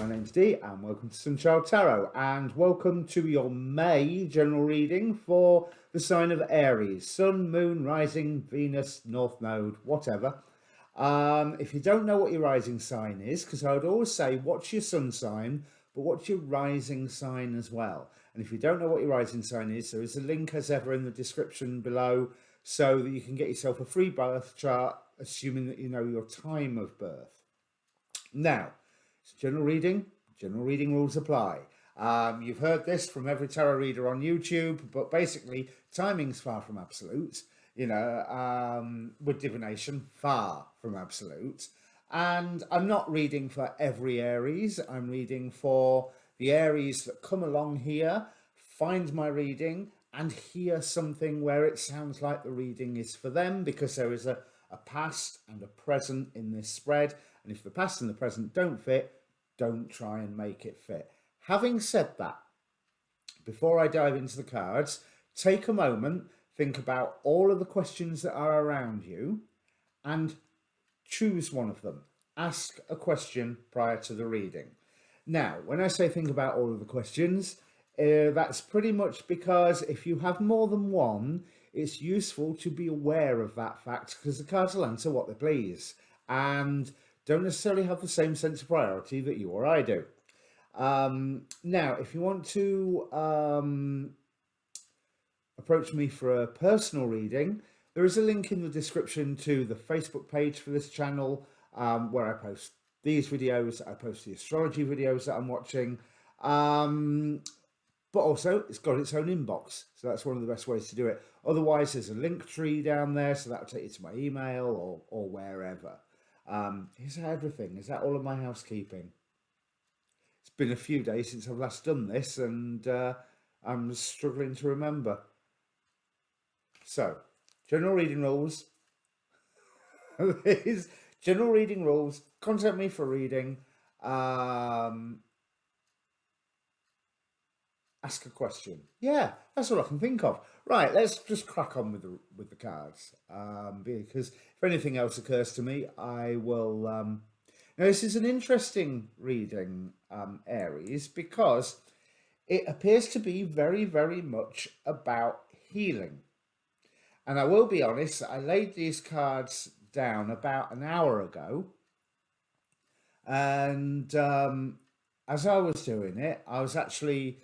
name's Dee and welcome to Sunchild Tarot, and welcome to your May general reading for the sign of Aries, Sun, Moon, Rising, Venus, North Node, whatever. If you don't know what your rising sign is, because I would always say what's your sun sign, but what's your rising sign as well. And if you don't know what your rising sign is, there is a link as ever in the description below so that you can get yourself a free birth chart, assuming that you know your time of birth. Now, it's general reading rules apply. You've heard this from every tarot reader on YouTube, but basically timing's far from absolute, with divination, far from absolute. And I'm not reading for every Aries, I'm reading for the Aries that come along here, find my reading and hear something where it sounds like the reading is for them, because there is a past and a present in this spread. And if the past and the present don't fit, don't try and make it fit. Having said that, before I dive into the cards, take a moment, think about all of the questions that are around you and choose one of them. Ask a question prior to the reading. Now, when I say think about all of the questions, that's pretty much because if you have more than one, it's useful to be aware of that fact, because the cards will answer what they please and don't necessarily have the same sense of priority that you or I do. Now, if you want to approach me for a personal reading, there is a link in the description to the Facebook page for this channel, where I post these videos, I post the astrology videos that I'm watching, but also it's got its own inbox, so that's one of the best ways to do it. Otherwise, there's a link tree down there, so that'll take you to my email or wherever. Is that everything? Is that all of my housekeeping? It's been a few days since I've last done this, and I'm struggling to remember. So, general reading rules. General reading rules. Contact me for reading. Ask a question. Yeah, that's all I can think of. Right, let's just crack on with the cards. Because if anything else occurs to me, I will. Now, this is an interesting reading, Aries, because it appears to be very, very much about healing. And I will be honest, I laid these cards down about an hour ago, and as I was doing it, I was actually.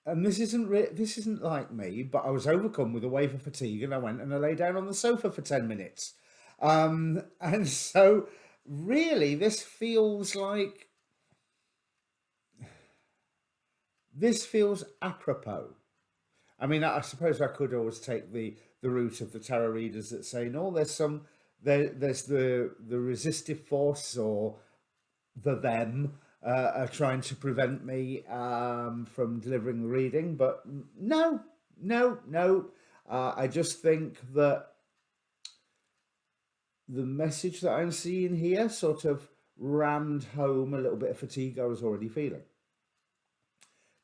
And this isn't like me, but I was overcome with a wave of fatigue, and I went and I lay down on the sofa for 10 minutes. And so really this feels apropos. I mean, I suppose I could always take the route of the tarot readers that say, no, there's the resistive force, or the them are trying to prevent me from delivering the reading, but no. I just think that the message that I'm seeing here sort of rammed home a little bit of fatigue I was already feeling.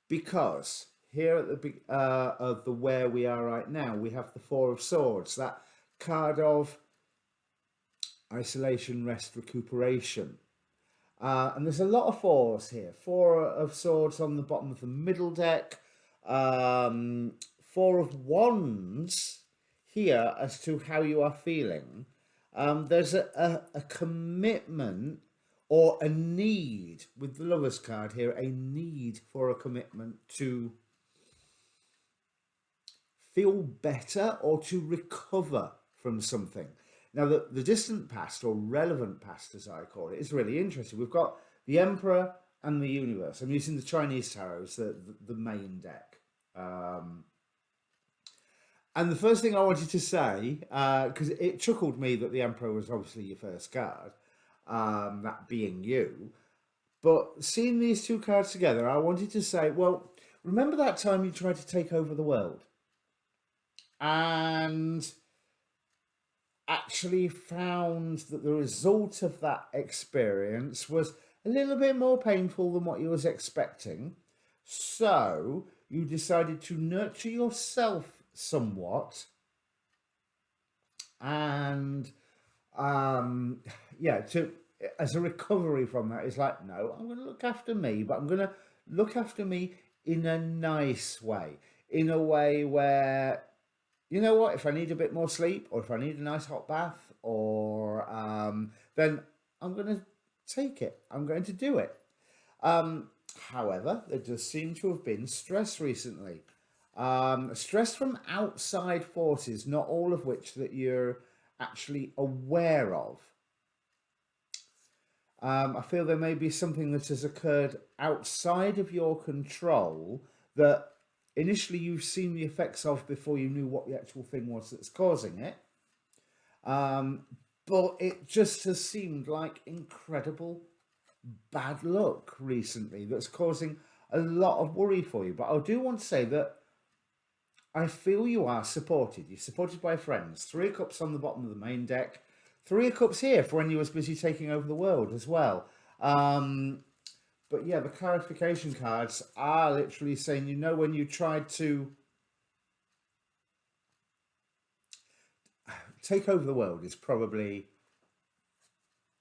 Because here at the of the where we are right now, we have the Four of Swords, that card of isolation, rest, recuperation. And there's a lot of fours here. Four of Swords on the bottom of the middle deck. Four of Wands here as to how you are feeling. There's a commitment or a need with the Lover's card here, a need for a commitment to feel better or to recover from something. Now, the distant past, or relevant past as I call it, is really interesting. We've got the Emperor and the Universe. I'm using the Chinese tarot as the main deck. And the first thing I wanted to say, because it chuckled me that the Emperor was obviously your first card, that being you. But seeing these two cards together, I wanted to say, well, remember that time you tried to take over the world? And actually found that the result of that experience was a little bit more painful than what you was expecting. So you decided to nurture yourself somewhat and to as a recovery from that is like, no, I'm going to look after me, but I'm going to look after me in a nice way, in a way where, you know what, if I need a bit more sleep or if I need a nice hot bath or then I'm going to take it. I'm going to do it. Um, However, there does seem to have been stress recently. Stress from outside forces, not all of which that you're actually aware of. I feel there may be something that has occurred outside of your control that initially you've seen the effects of before you knew what the actual thing was that's causing it. Um, but it just has seemed like incredible bad luck recently that's causing a lot of worry for you. But I do want to say that I feel you are supported. You're supported by friends. 3 of Cups on the bottom of the main deck. 3 of Cups here for when you was busy taking over the world as well. But yeah, the clarification cards are literally saying, you know, when you tried to take over the world is probably,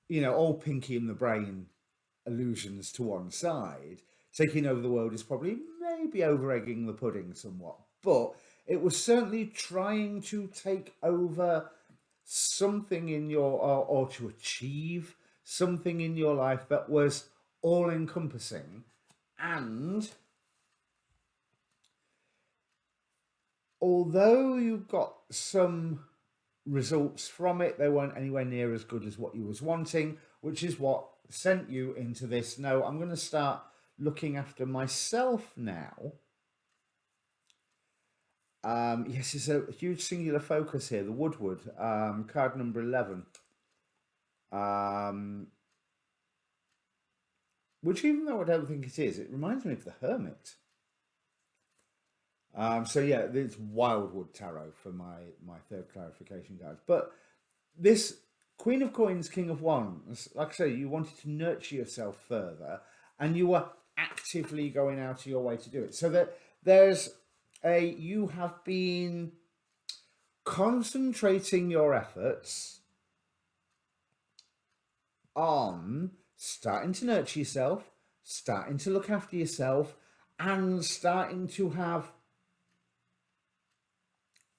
you know, all pinky in the brain illusions to one side. Taking over the world is probably maybe over egging the pudding somewhat, but it was certainly trying to take over something in your or to achieve something in your life that was all encompassing. And although you got some results from it, they weren't anywhere near as good as what you was wanting, which is what sent you into this. No, I'm going to start looking after myself now. Yes, it's a huge singular focus here. The Woodward, card number 11. Which, even though I don't think it is, it reminds me of the Hermit. So yeah, it's Wildwood Tarot for my third clarification card. But this Queen of Coins, King of Wands, like I say, you wanted to nurture yourself further, and you were actively going out of your way to do it. So that you have been concentrating your efforts on starting to nurture yourself, starting to look after yourself, and starting to have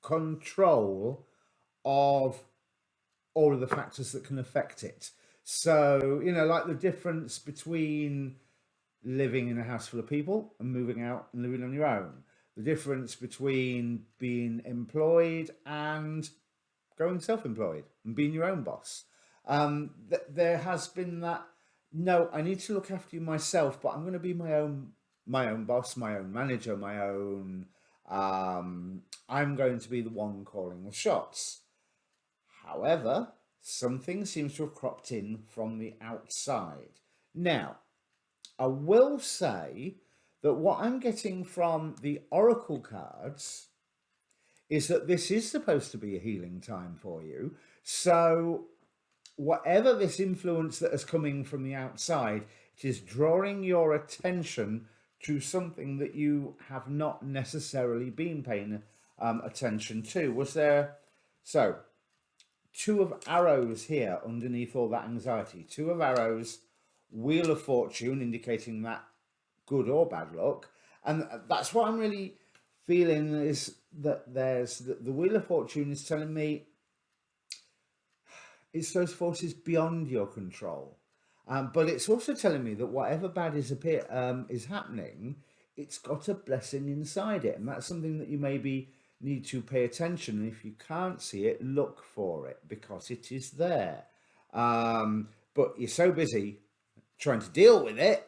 control of all of the factors that can affect it. So, you know, like the difference between living in a house full of people and moving out and living on your own, the difference between being employed and going self-employed and being your own boss. There has been that, no, I need to look after myself, but I'm going to be my own boss, my own manager, my own I'm going to be the one calling the shots. However, something seems to have cropped in from the outside. Now, I will say that what I'm getting from the Oracle cards is that this is supposed to be a healing time for you. So whatever this influence that is coming from the outside, it is drawing your attention to something that you have not necessarily been paying attention to. Was there, so 2 of Arrows here underneath all that anxiety, 2 of Arrows, Wheel of Fortune indicating that good or bad luck. And that's what I'm really feeling, is that there's the Wheel of Fortune is telling me it's those forces beyond your control. But it's also telling me that whatever bad is happening, it's got a blessing inside it. And that's something that you maybe need to pay attention. And if you can't see it, look for it, because it is there. But you're so busy trying to deal with it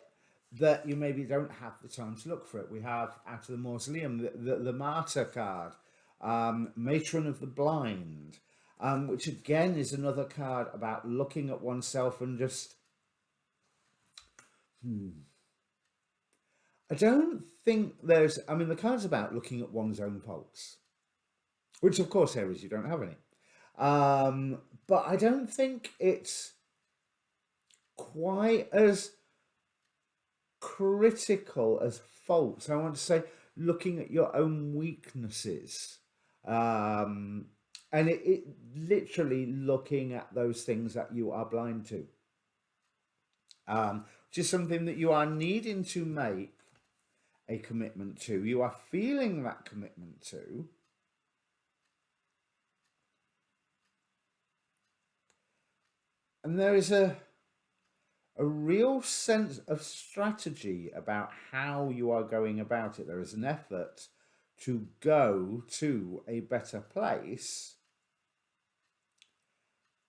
that you maybe don't have the time to look for it. We have, out of the Mausoleum, the Martyr card, Matron of the Blind, which again is another card about looking at oneself and just... I don't think there's... I mean, the card's about looking at one's own pulse, which, of course, Aries, you don't have any. But I don't think it's quite as critical as faults. I want to say looking at your own weaknesses. And it literally looking at those things that you are blind to. which is something that you are needing to make a commitment to. You are feeling that commitment to. And there is a real sense of strategy about how you are going about it. There is an effort to go to a better place.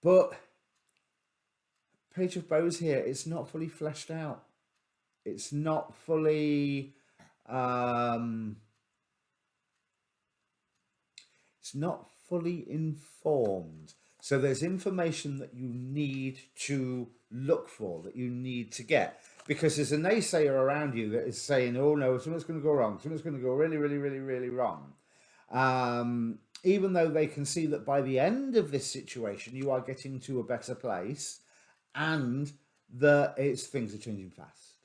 But Page of Bows here, it's not fully fleshed out. It's not fully informed. So there's information that you need to look for, that you need to get. Because there's a naysayer around you that is saying, oh no, something's going to go wrong. Something's going to go really, really, really, really wrong. Even though they can see that by the end of this situation, you are getting to a better place and that things are changing fast.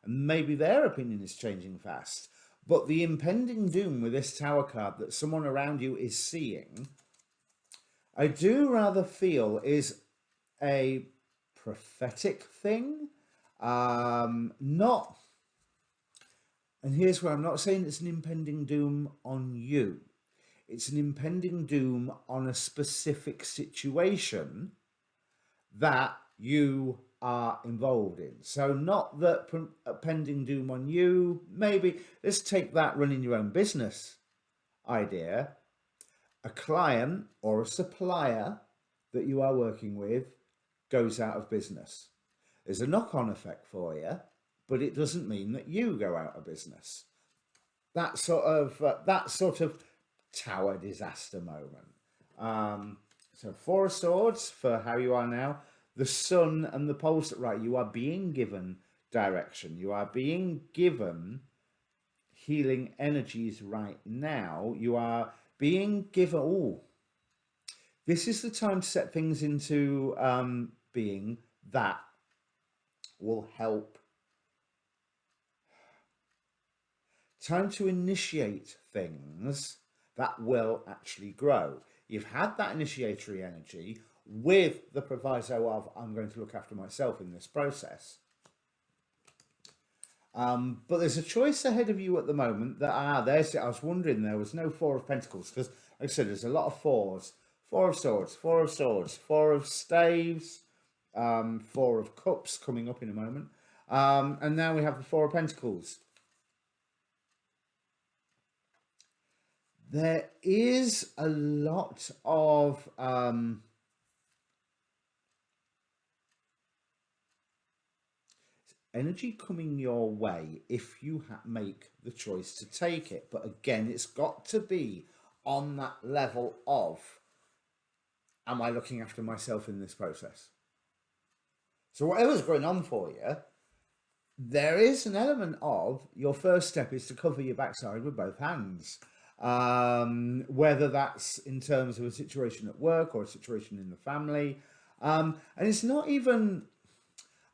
And maybe their opinion is changing fast. But the impending doom with this Tower card that someone around you is seeing, I do rather feel is a prophetic thing. Not, and here's where I'm not saying it's an impending doom on you. It's an impending doom on a specific situation that you are involved in. So not that pending doom on you, maybe let's take that running your own business idea. A client or a supplier that you are working with goes out of business. There's a knock-on effect for you, but it doesn't mean that you go out of business. That sort of Tower disaster moment. So 4 of Swords for how you are now. The Sun and the Pulse, right, you are being given direction. You are being given healing energies right now. You are being given, this is the time to set things into being that will help. Time to initiate things that will actually grow. You've had that initiatory energy with the proviso of, I'm going to look after myself in this process. But there's a choice ahead of you at the moment that, I was wondering there was no 4 of Pentacles, because like I said, there's a lot of 4s. 4 of Swords, 4 of Swords, 4 of Staves, 4 of Cups coming up in a moment. And now we have the 4 of Pentacles. There is a lot of energy coming your way if you make the choice to take it. But again, it's got to be on that level of, am I looking after myself in this process? So whatever's going on for you, there is an element of your first step is to cover your backside with both hands. Whether that's in terms of a situation at work or a situation in the family. And it's not even,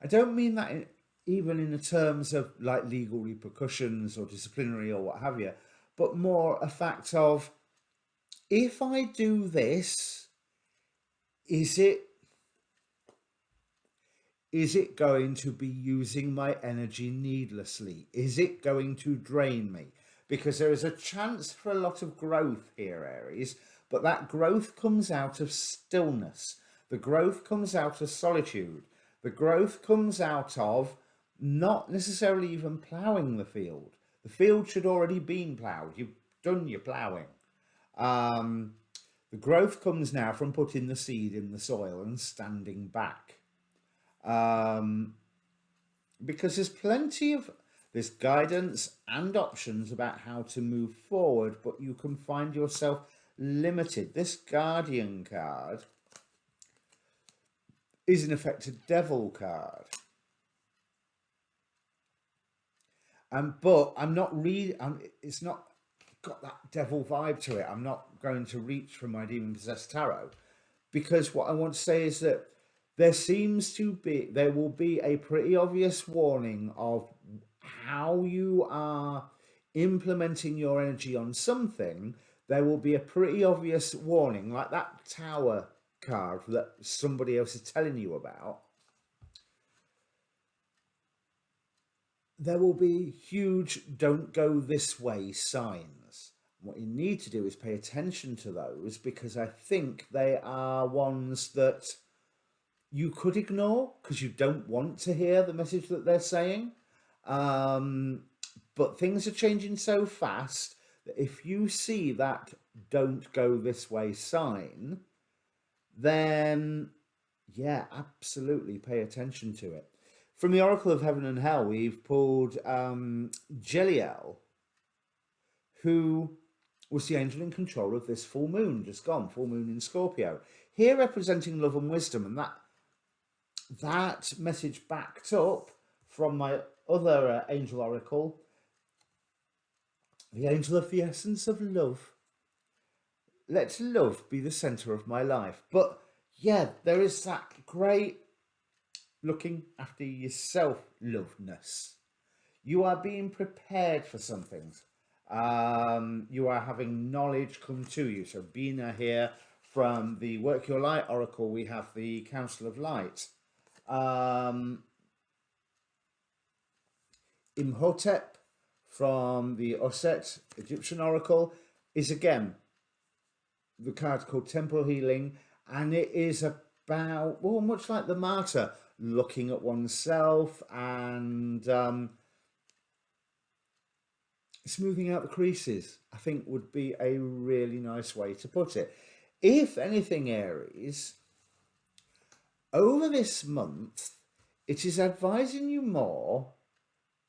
I don't mean that even in the terms of like legal repercussions or disciplinary or what have you, but more a fact of, if I do this, is it going to be using my energy needlessly? Is it going to drain me? Because there is a chance for a lot of growth here, Aries, but that growth comes out of stillness. The growth comes out of solitude. The growth comes out of not necessarily even ploughing the field. The field should already been ploughed. You've done your ploughing. The growth comes now from putting the seed in the soil and standing back. Because there's plenty of this guidance and options about how to move forward, but you can find yourself limited. This Guardian card is in effect a Devil card. But I'm not it's not got that devil vibe to it. I'm not going to reach for my Demon Possessed Tarot, because what I want to say is that there will be a pretty obvious warning of how you are implementing your energy on something. There will be a pretty obvious warning, like that Tower card that somebody else is telling you about. there will be huge don't go this way signs. What you need to do is pay attention to those, because I think they are ones that you could ignore because you don't want to hear the message that they're saying. Um, but things are changing so fast that if you see that don't go this way sign, then yeah, absolutely pay attention to it. From the Oracle of Heaven and Hell, we've pulled Jeliel, who was the angel in control of this full moon, just gone, full moon in Scorpio. Here representing love and wisdom, and that message backed up from my other angel oracle, the angel of the essence of love. Let love be the center of my life. But yeah, there is that great looking after yourself loveness. You are being prepared for some things. You are having knowledge come to you. So Bina here, from the Work Your Light Oracle, we have the Council of Light. Imhotep from the Osset Egyptian Oracle is again the card called Temple Healing, and it is about, well, much like the Martyr, looking at oneself and smoothing out the creases, I think would be a really nice way to put it. If anything, Aries, over this month, it is advising you more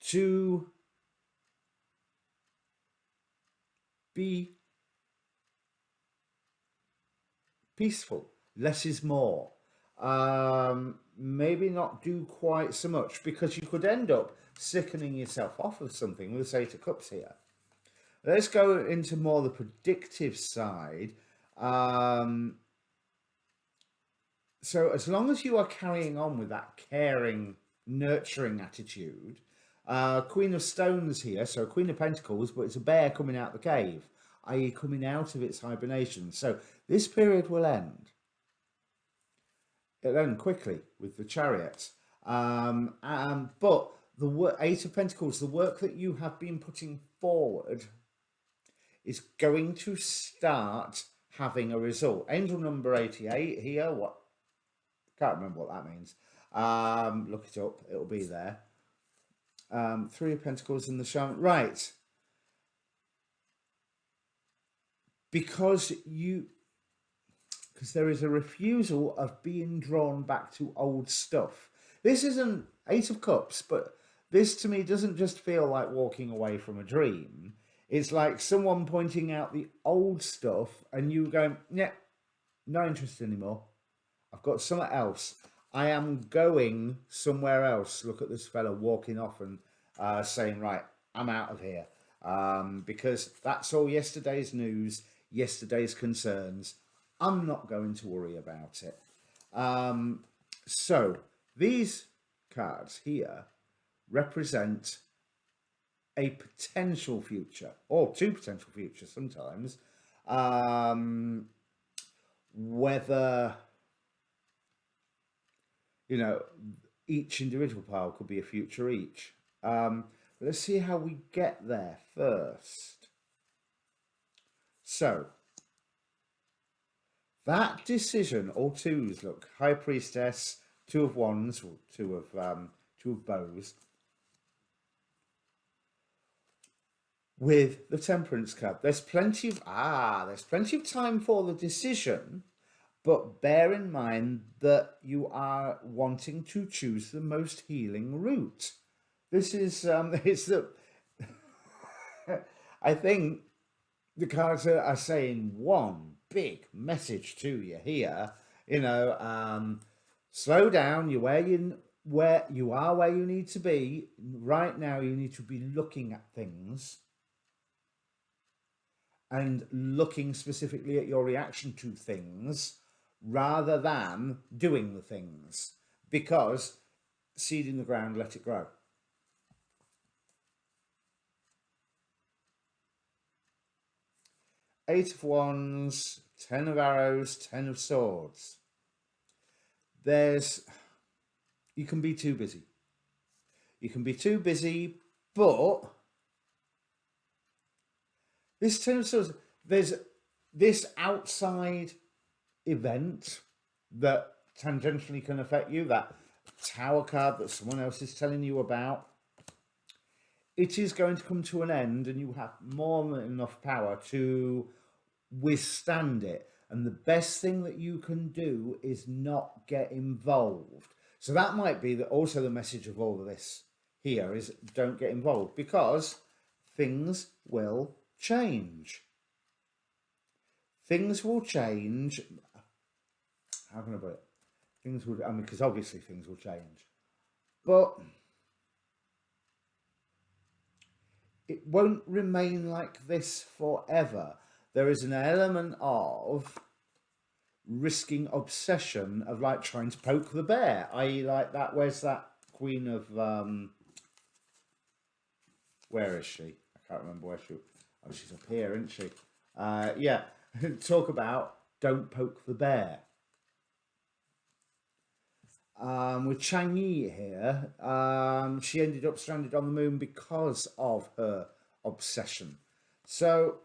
to be peaceful. Less is more. Maybe not do quite so much, because you could end up sickening yourself off of something with the Eight of Cups here. Let's go into more the predictive side. So as long as you are carrying on with that caring, nurturing attitude, Queen of Stones here, so Queen of Pentacles, but it's a bear coming out the cave, i.e. coming out of its hibernation. So this period will end. It'll end quickly with the Chariot. But the Eight of Pentacles, the work that you have been putting forward, is going to start having a result. Angel number 88 here, what? Can't remember what that means. Look it up, it'll be there. Three of Pentacles in the Shaman. Right. Because there is a refusal of being drawn back to old stuff. This isn't Eight of Cups, but this to me doesn't just feel like walking away from a dream. It's like someone pointing out the old stuff and you going, yeah, not interested anymore. I've got something else. I am going somewhere else. Look at this fella walking off and saying, right, I'm out of here. Because that's all yesterday's news, yesterday's concerns. I'm not going to worry about it. So these cards here represent a potential future, or two potential futures sometimes. Whether, each individual pile could be a future each. Let's see how we get there first. So that decision, all twos, look, High Priestess, Two of Wands, or two of bows, with the Temperance card. There's plenty of time for the decision, but bear in mind that you are wanting to choose the most healing route. This is it's the I think the cards are saying one big message to you here. Slow down. You're where you need to be right now. You need to be looking at things and looking specifically at your reaction to things rather than doing the things, because seed in the ground, let it grow. Eight of Wands, 10 of Arrows, 10 of Swords. You can be too busy. You can be too busy, but this tells us there's this outside event that tangentially can affect you, that Tower card that someone else is telling you about. It is going to come to an end, and you have more than enough power to withstand it. And the best thing that you can do is not get involved. So that might be also the message of all of this here is don't get involved, because things will change. Things will change. How can I put it? Things will, I mean, because obviously things will change. But it won't remain like this forever. There is an element of risking obsession of like trying to poke the bear, i.e. like that, where's that Queen of, where is she? I can't remember where she, oh, she's up here, isn't she? Yeah, talk about don't poke the bear. With Chang'e here, she ended up stranded on the moon because of her obsession. So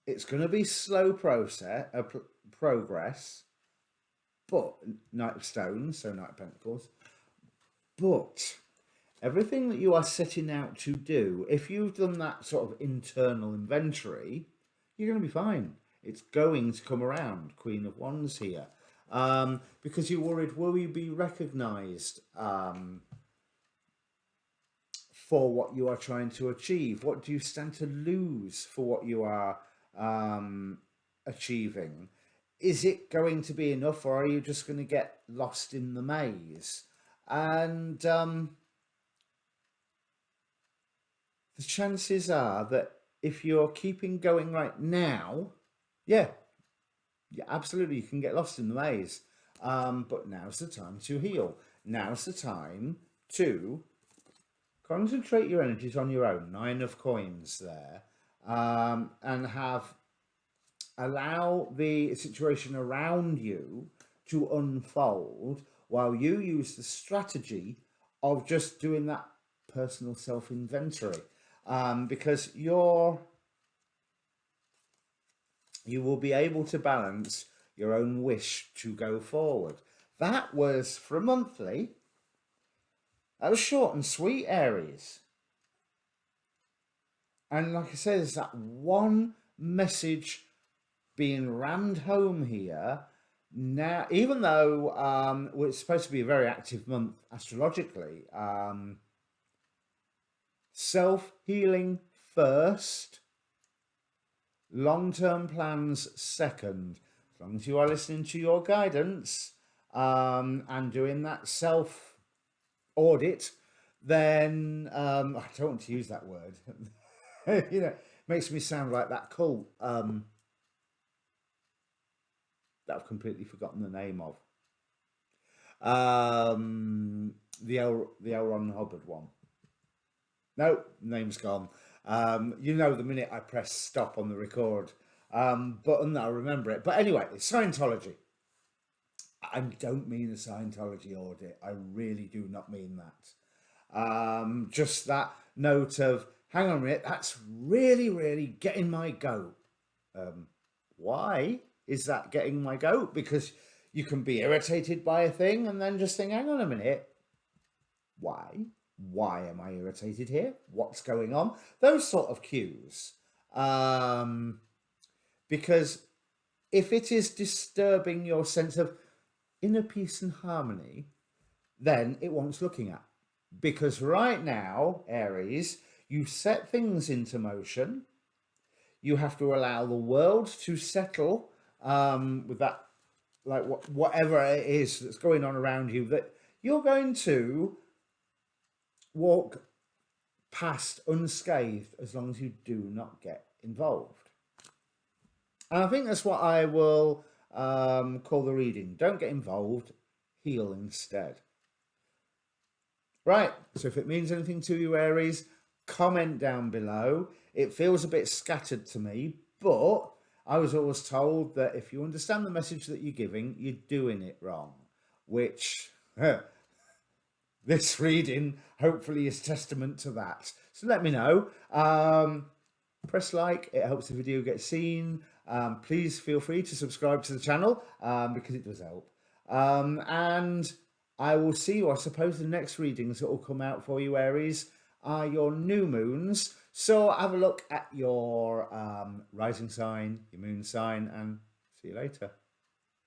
it's going to be slow progress, but Knight of Stones, so Knight of Pentacles. But everything that you are setting out to do, if you've done that sort of internal inventory, you're going to be fine. It's going to come around. Queen of Wands here. Because you're worried, will you be recognised for what you are trying to achieve? What do you stand to lose for what you are achieving? Is it going to be enough, or are you just going to get lost in the maze? And the chances are that if you're keeping going right now, yeah, absolutely, you can get lost in the maze. But now's the time to heal. Now's the time to concentrate your energies on your own. 9 of Coins there. And allow the situation around you to unfold while you use the strategy of just doing that personal self-inventory. Because you will be able to balance your own wish to go forward. That was for a monthly. That was short and sweet, Aries. And like I said, there's that one message being rammed home here. Now, even though it's supposed to be a very active month astrologically, self-healing first, long-term plans second. As long as you are listening to your guidance and doing that self-audit, then I don't want to use that word. You know, makes me sound like that cult that I've completely forgotten the name of. The L. Ron Hubbard one. No, name's gone. You know, the minute I press stop on the record button, I'll remember it. But anyway, it's Scientology. I don't mean a Scientology audit. I really do not mean that. Just that note of, hang on a minute, that's really, really getting my goat. Why is that getting my goat? Because you can be irritated by a thing and then just think, hang on a minute, why? Why am I irritated here? What's going on? Those sort of cues. Because if it is disturbing your sense of inner peace and harmony, then it wants looking at. Because right now, Aries, you set things into motion. You have to allow the world to settle with that, like whatever it is that's going on around you, that you're going to walk past unscathed as long as you do not get involved. And I think that's what I will call the reading. Don't get involved, heal instead. Right, so if it means anything to you, Aries, comment down below. It feels a bit scattered to me, but I was always told that if you understand the message that you're giving, you're doing it wrong, which this reading hopefully is testament to that. So let me know. Press like, it helps the video get seen. Please feel free to subscribe to the channel because it does help. And I will see you, I suppose the next readings that will come out for you, Aries, are your new moons. So have a look at your rising sign, your moon sign, and see you later.